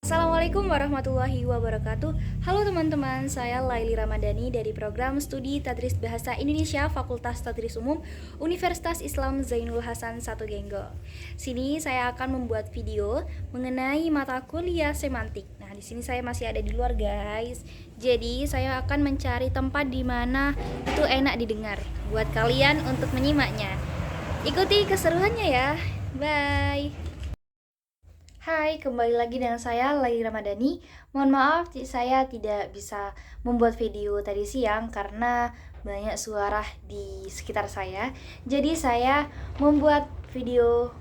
Assalamualaikum warahmatullahi wabarakatuh. Halo teman-teman, saya Laili Ramadhani dari program studi Tadris Bahasa Indonesia Fakultas Tadris Umum Universitas Islam Zainul Hasan Satugenggo. Sini saya akan membuat video mengenai mata kuliah semantik. Nah, di sini saya masih ada di luar, guys. Jadi, saya akan mencari tempat di mana itu enak didengar buat kalian untuk menyimaknya. Ikuti keseruannya ya. Bye. Hai, kembali lagi dengan saya Laili Ramadhani. Mohon maaf saya tidak bisa membuat video tadi siang karena banyak suara di sekitar saya. Jadi saya membuat video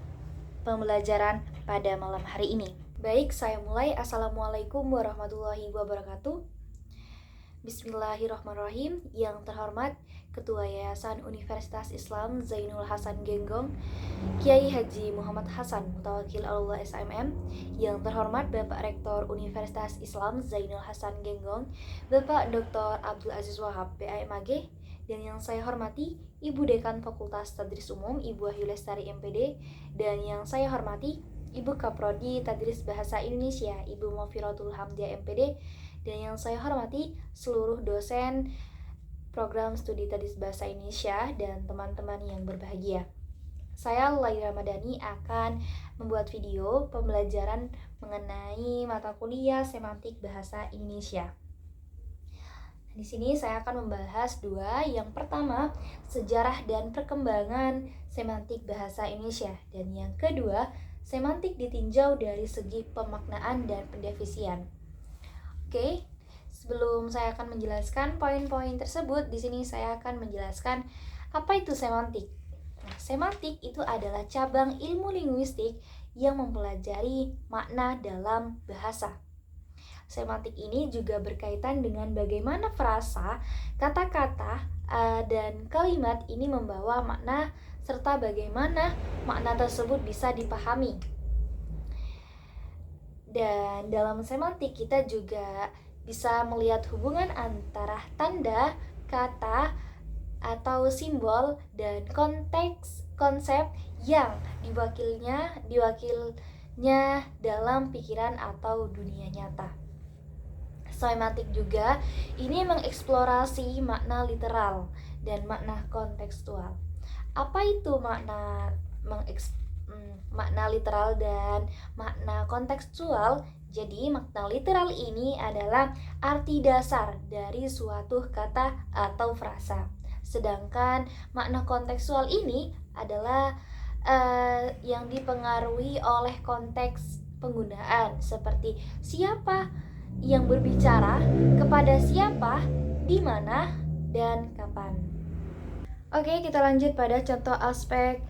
pembelajaran pada malam hari ini. Baik, saya mulai. Assalamualaikum warahmatullahi wabarakatuh. Bismillahirrahmanirrahim. Yang terhormat Ketua Yayasan Universitas Islam Zainul Hasan Genggong, Kiai Haji Muhammad Hasan Mutawakil Allah SMM. Yang terhormat Bapak Rektor Universitas Islam Zainul Hasan Genggong, Bapak Dr. Abdul Aziz Wahab PAMAG. Dan yang saya hormati Ibu Dekan Fakultas Tadris Umum Ibu Wahyu Lestari MPD. Dan yang saya hormati Ibu Kaprodi Tadris Bahasa Indonesia Ibu Mufiratul Hamdiah MPD. Dan yang saya hormati seluruh dosen program studi Tadris Bahasa Indonesia dan teman-teman yang berbahagia. Saya Laili Ramadhani akan membuat video pembelajaran mengenai mata kuliah semantik bahasa Indonesia. Di sini saya akan membahas dua. Yang pertama, sejarah dan perkembangan semantik bahasa Indonesia, dan yang kedua, semantik ditinjau dari segi pemaknaan dan pendefinisian. Oke, sebelum saya akan menjelaskan poin-poin tersebut, di sini saya akan menjelaskan apa itu semantik. Nah, semantik itu adalah cabang ilmu linguistik yang mempelajari makna dalam bahasa. Semantik ini juga berkaitan dengan bagaimana frasa, kata-kata, dan kalimat ini membawa makna serta bagaimana makna tersebut bisa dipahami. Dan dalam semantik kita juga bisa melihat hubungan antara tanda, kata, atau simbol dan konteks konsep yang diwakilnya dalam pikiran atau dunia nyata. Semantik juga ini mengeksplorasi makna literal dan makna kontekstual. Apa itu makna literal dan makna kontekstual? Jadi makna literal ini adalah arti dasar dari suatu kata atau frasa. Sedangkan makna kontekstual ini adalah yang dipengaruhi oleh konteks penggunaan, seperti siapa yang berbicara, kepada siapa, di mana, dan kapan. Oke, kita lanjut pada contoh aspek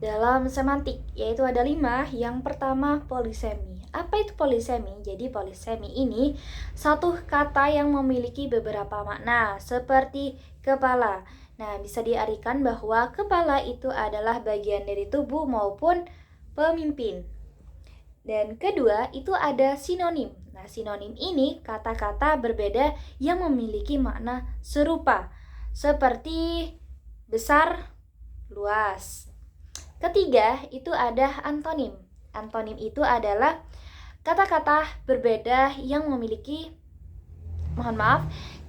dalam semantik, yaitu ada 5. Yang pertama, polisemi. Apa itu polisemi? Jadi polisemi ini satu kata yang memiliki beberapa makna, seperti kepala. Nah, bisa diartikan bahwa kepala itu adalah bagian dari tubuh maupun pemimpin. Dan kedua, itu ada sinonim. Nah, sinonim ini kata-kata berbeda yang memiliki makna serupa, seperti besar, luas. Ketiga, itu ada antonim. Antonim itu adalah kata-kata berbeda yang memiliki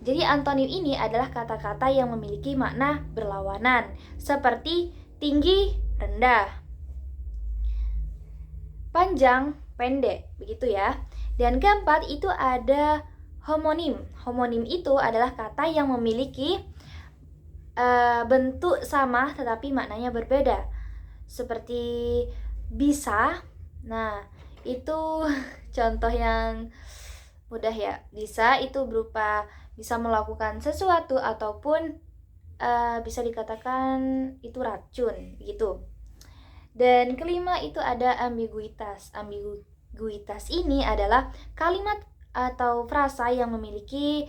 jadi antonim ini adalah kata-kata yang memiliki makna berlawanan, seperti tinggi, rendah, panjang, pendek, begitu ya. Dan keempat, itu ada homonim. Homonim itu adalah kata yang memiliki bentuk sama tetapi maknanya berbeda, seperti bisa. Nah, itu contoh yang mudah ya. Bisa itu berupa bisa melakukan sesuatu ataupun bisa dikatakan itu racun gitu. Dan kelima, itu ada ambiguitas. Ambiguitas ini adalah kalimat atau frasa yang memiliki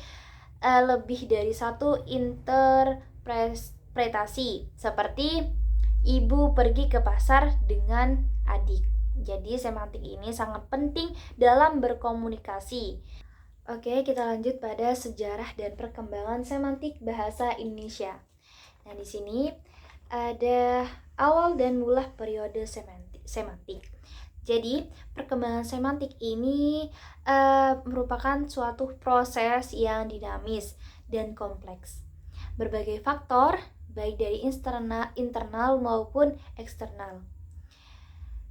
lebih dari satu interpretasi, seperti ibu pergi ke pasar dengan adik. Jadi semantik ini sangat penting dalam berkomunikasi. Oke, kita lanjut pada sejarah dan perkembangan semantik bahasa Indonesia. Nah, di sini ada awal dan mula periode semantik. Jadi, perkembangan semantik ini merupakan suatu proses yang dinamis dan kompleks. Berbagai faktor, baik dari internal maupun eksternal.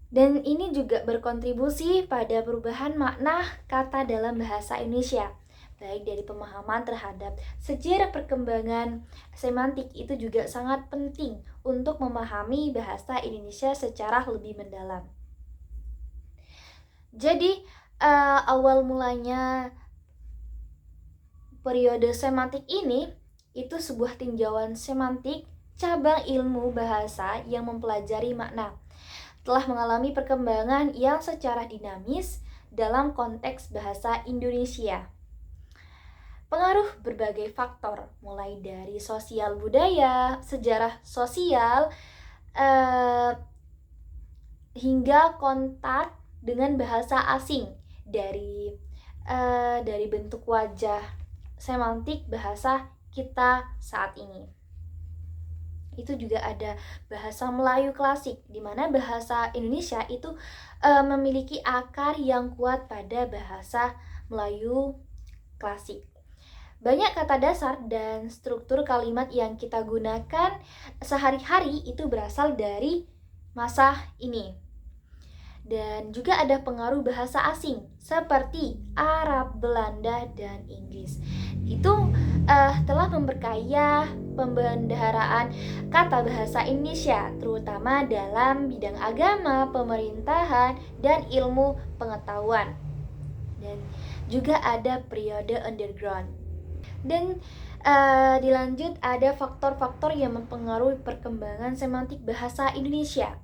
Dan ini juga berkontribusi pada perubahan makna kata dalam bahasa Indonesia, baik dari pemahaman terhadap sejarah perkembangan semantik itu juga sangat penting untuk memahami bahasa Indonesia secara lebih mendalam. Jadi, awal mulanya periode semantik ini itu sebuah tinjauan semantik cabang ilmu bahasa yang mempelajari makna. Telah mengalami perkembangan yang secara dinamis dalam konteks bahasa Indonesia. Pengaruh berbagai faktor, mulai dari sosial budaya, sejarah sosial, hingga kontak dengan bahasa asing dari bentuk wajah semantik bahasa kita saat ini. Itu juga ada bahasa Melayu klasik, di mana bahasa Indonesia itu memiliki akar yang kuat pada bahasa Melayu klasik. Banyak kata dasar dan struktur kalimat yang kita gunakan sehari-hari itu berasal dari masa ini. Dan juga ada pengaruh bahasa asing seperti Arab, Belanda, dan Inggris. Itu telah memperkaya pembendaharaan kata bahasa Indonesia, terutama dalam bidang agama, pemerintahan, dan ilmu pengetahuan. Dan juga ada periode underground. Dan dilanjut ada faktor-faktor yang mempengaruhi perkembangan semantik bahasa Indonesia.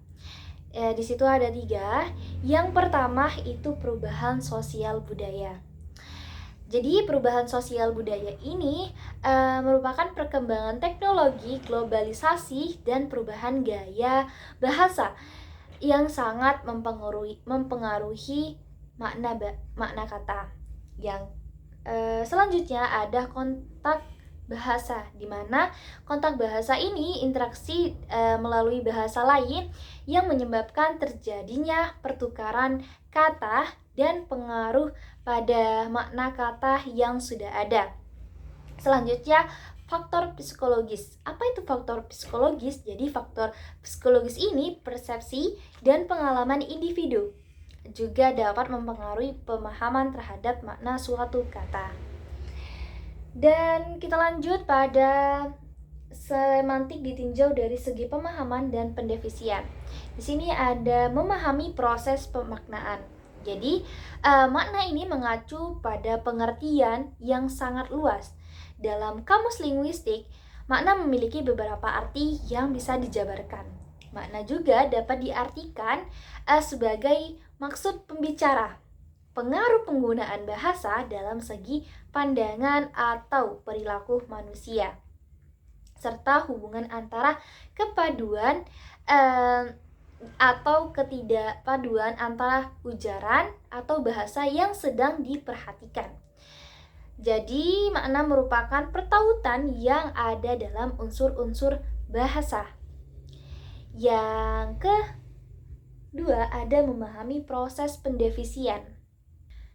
Di situ ada 3. Yang pertama itu perubahan sosial budaya. Jadi perubahan sosial budaya ini merupakan perkembangan teknologi, globalisasi, dan perubahan gaya bahasa yang sangat mempengaruhi makna kata. Yang selanjutnya ada kontak bahasa, di mana kontak bahasa ini interaksi melalui bahasa lain yang menyebabkan terjadinya pertukaran kata dan pengaruh pada makna kata yang sudah ada. Selanjutnya, faktor psikologis. Apa itu faktor psikologis? Jadi faktor psikologis ini persepsi dan pengalaman individu juga dapat mempengaruhi pemahaman terhadap makna suatu kata. Dan kita lanjut pada semantik ditinjau dari segi pemahaman dan pendefinisian. Di sini ada memahami proses pemaknaan. Jadi, makna ini mengacu pada pengertian yang sangat luas. Dalam kamus linguistik, makna memiliki beberapa arti yang bisa dijabarkan. Makna juga dapat diartikan sebagai maksud pembicara, pengaruh penggunaan bahasa dalam segi pandangan atau perilaku manusia, serta hubungan antara kepaduan atau ketidakpaduan antara ujaran atau bahasa yang sedang diperhatikan. Jadi, makna merupakan pertautan yang ada dalam unsur-unsur bahasa. Yang kedua, ada memahami proses pendefinisian.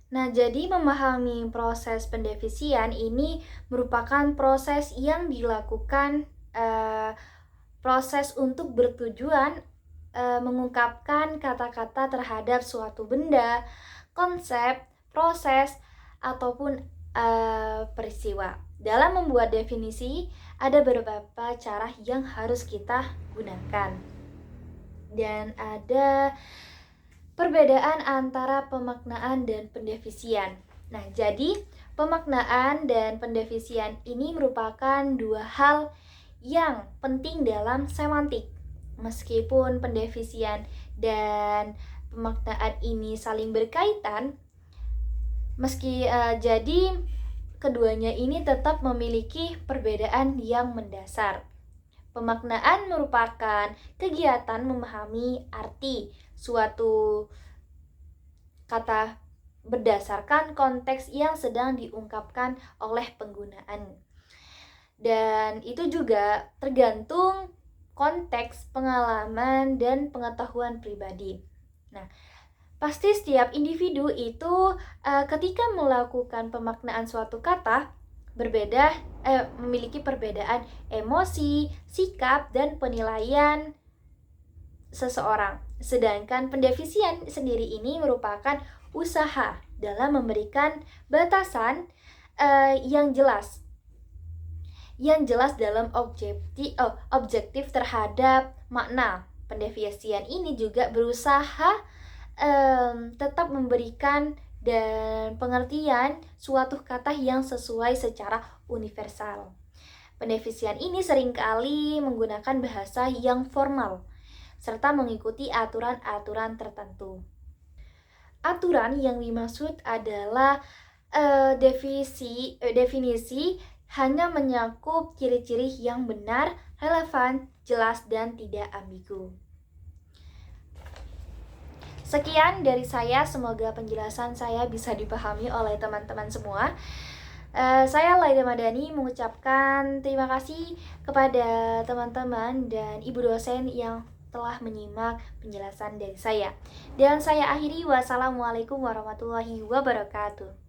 Nah, jadi memahami proses pendefinisian ini merupakan proses yang dilakukan proses untuk bertujuan mengungkapkan kata-kata terhadap suatu benda, konsep, proses, ataupun peristiwa. Dalam membuat definisi, ada beberapa cara yang harus kita gunakan. Dan ada perbedaan antara pemaknaan dan pendefinisian. Nah, jadi pemaknaan dan pendefinisian ini merupakan dua hal yang penting dalam semantik. Meskipun pendefinisian dan pemaknaan ini saling berkaitan, jadi keduanya ini tetap memiliki perbedaan yang mendasar. Pemaknaan merupakan kegiatan memahami arti suatu kata berdasarkan konteks yang sedang diungkapkan oleh penggunaan. Dan itu juga tergantung konteks, pengalaman, dan pengetahuan pribadi. Nah, Pasti setiap individu itu ketika melakukan pemaknaan suatu kata memiliki perbedaan emosi, sikap, dan penilaian seseorang. Sedangkan pendefisian sendiri ini merupakan usaha dalam memberikan batasan yang jelas dalam objektif terhadap makna. Pendefisian ini juga berusaha tetap memberikan dan pengertian suatu kata yang sesuai secara universal. Pendefisian ini seringkali menggunakan bahasa yang formal serta mengikuti aturan-aturan tertentu. Aturan yang dimaksud adalah definisi hanya menyakup ciri-ciri yang benar, relevan, jelas, dan tidak ambigu. Sekian dari saya, semoga penjelasan saya bisa dipahami oleh teman-teman semua. Saya Laida Madani mengucapkan terima kasih kepada teman-teman dan ibu dosen yang telah menyimak penjelasan dari saya. Dan saya akhiri, wassalamualaikum warahmatullahi wabarakatuh.